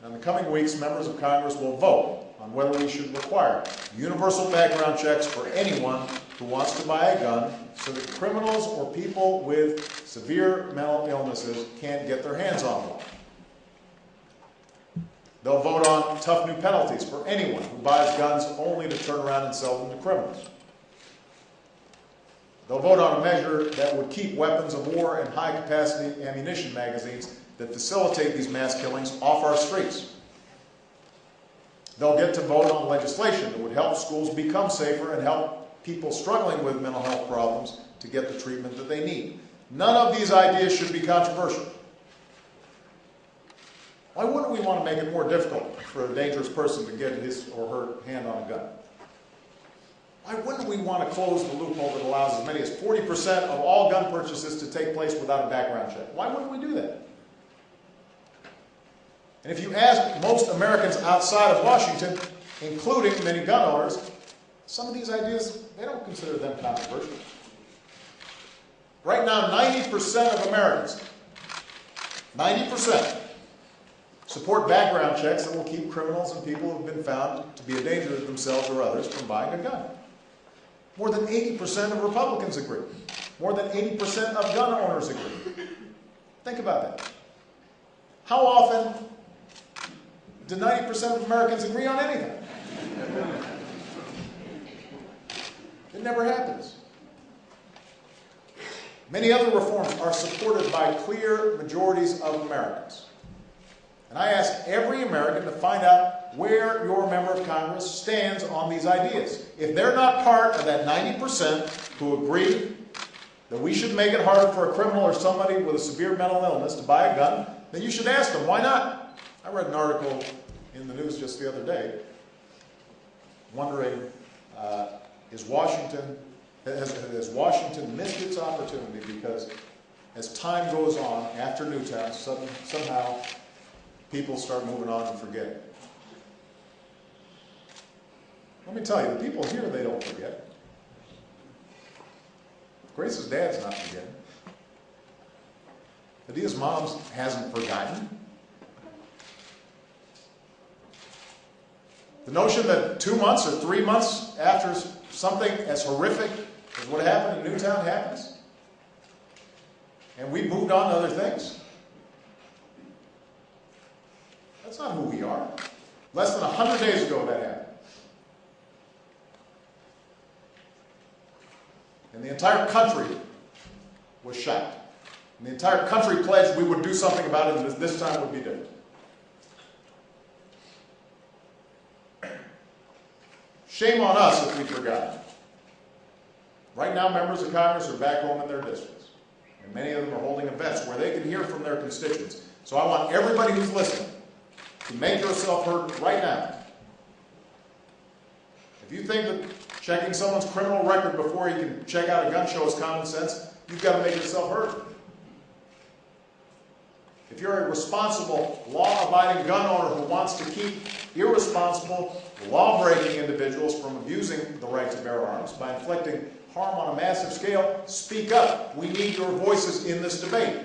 In the coming weeks, members of Congress will vote on whether we should require universal background checks for anyone who wants to buy a gun so that criminals or people with severe mental illnesses can't get their hands on one. They'll vote on tough new penalties for anyone who buys guns only to turn around and sell them to criminals. They'll vote on a measure that would keep weapons of war and high-capacity ammunition magazines that facilitate these mass killings off our streets. They'll get to vote on legislation that would help schools become safer and help people struggling with mental health problems to get the treatment that they need. None of these ideas should be controversial. Why wouldn't we want to make it more difficult for a dangerous person to get his or her hand on a gun? Why wouldn't we want to close the loophole that allows as many as 40% of all gun purchases to take place without a background check? Why wouldn't we do that? And if you ask most Americans outside of Washington, including many gun owners, some of these ideas, they don't consider them controversial. Right now, 90% of Americans, 90%, support background checks that will keep criminals and people who have been found to be a danger to themselves or others from buying a gun. More than 80% of Republicans agree. More than 80% of gun owners agree. Think about that. How often do 90% of Americans agree on anything? It never happens. Many other reforms are supported by clear majorities of Americans. And I ask every American to find out where your member of Congress stands on these ideas. If they're not part of that 90% who agree that we should make it harder for a criminal or somebody with a severe mental illness to buy a gun, then you should ask them, why not? I read an article in the news just the other day wondering, has Washington missed its opportunity because as time goes on after Newtown, somehow people start moving on and forgetting. Let me tell you, the people here, they don't forget. Grace's dad's not forgetting. Adia's mom hasn't forgotten. The notion that 2 months or 3 months after something as horrific as what happened in Newtown happens, and we've moved on to other things, that's not who we are. Less than 100 days ago that happened. And the entire country was shocked. And the entire country pledged we would do something about it, and this time would be different. Shame on us if we forgot. Right now, members of Congress are back home in their districts. And many of them are holding events where they can hear from their constituents. So I want everybody who's listening to make yourself heard right now. If you think that checking someone's criminal record before he can check out a gun show is common sense, you've got to make yourself heard. If you're a responsible, law-abiding gun owner who wants to keep irresponsible, law-breaking individuals from abusing the right to bear arms by inflicting harm on a massive scale, speak up. We need your voices in this debate.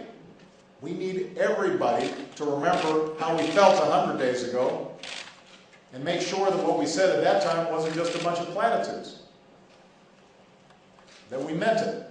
We need everybody to remember how we felt 100 days ago and make sure that what we said at that time wasn't just a bunch of platitudes, that we meant it.